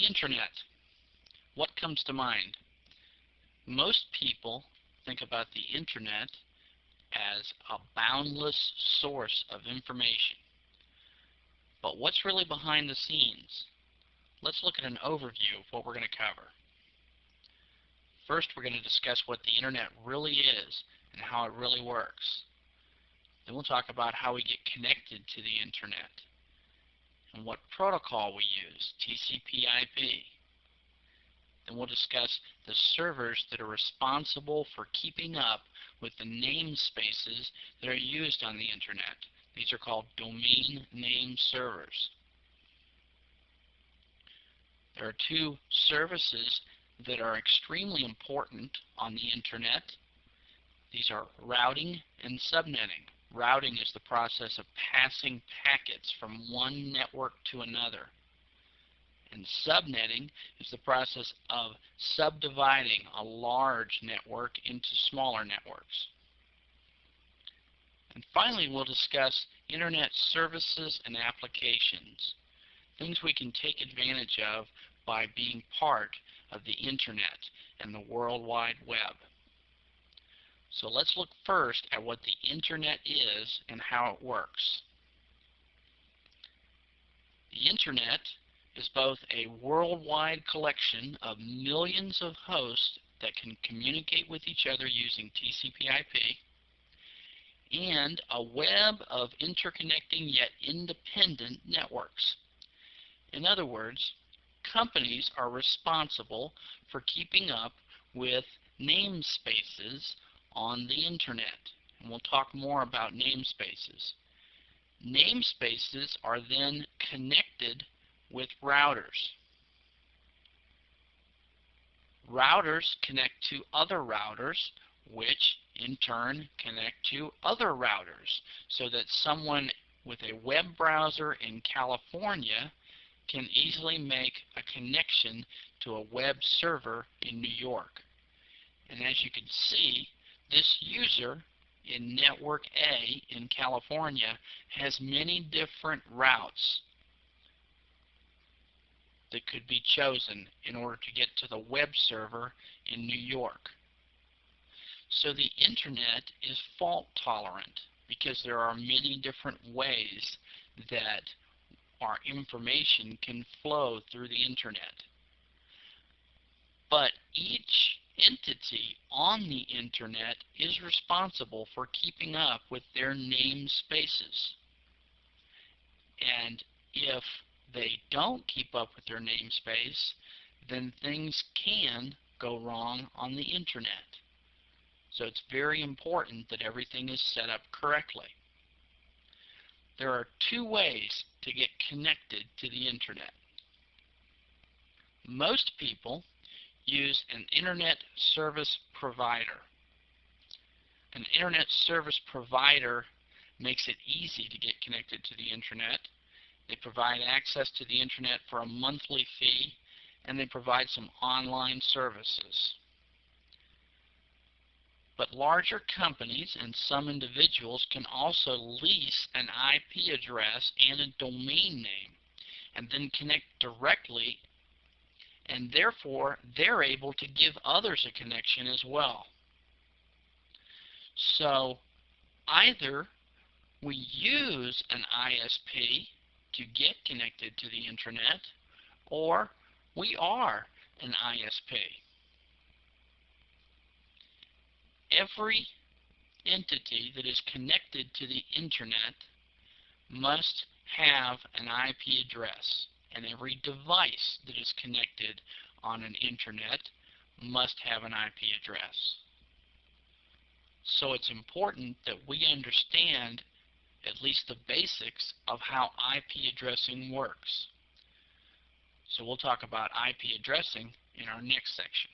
The Internet. What comes to mind? Most people think about the Internet as a boundless source of information. But what's really behind the scenes? Let's look at an overview of what we're going to cover. First, we're going to discuss what the Internet really is and how it really works. Then we'll talk about how we get connected to the Internet and what protocol we use, TCP/IP. Then we'll discuss the servers that are responsible for keeping up with the namespaces that are used on the Internet. These are called domain name servers. There are two services that are extremely important on the Internet. These are routing and subnetting. Routing is the process of passing packets from one network to another. And subnetting is the process of subdividing a large network into smaller networks. And finally, we'll discuss Internet services and applications, things we can take advantage of by being part of the Internet and the World Wide Web. So let's look first at what the Internet is and how it works. The Internet is both a worldwide collection of millions of hosts that can communicate with each other using TCP/IP, and a web of interconnecting yet independent networks. In other words, companies are responsible for keeping up with namespaces on the Internet, and we'll talk more about namespaces. Namespaces are then connected with routers. Routers connect to other routers, which in turn connect to other routers, so that someone with a web browser in California can easily make a connection to a web server in New York. And as you can see, this user in Network A in California has many different routes that could be chosen in order to get to the web server in New York. So the Internet is fault tolerant because there are many different ways that our information can flow through the Internet. But each entity on the Internet is responsible for keeping up with their namespaces. And if they don't keep up with their namespace, then things can go wrong on the Internet. So it's very important that everything is set up correctly. There are two ways to get connected to the Internet. Most people use an Internet service provider. An Internet service provider makes it easy to get connected to the Internet. They provide access to the Internet for a monthly fee, and they provide some online services. But larger companies and some individuals can also lease an IP address and a domain name and then connect directly, and therefore they're able to give others a connection as well. So either we use an ISP to get connected to the Internet, or we are an ISP. Every entity that is connected to the Internet must have an IP address, and every device that is connected on an Internet must have an IP address. So it's important that we understand at least the basics of how IP addressing works. So we'll talk about IP addressing in our next section.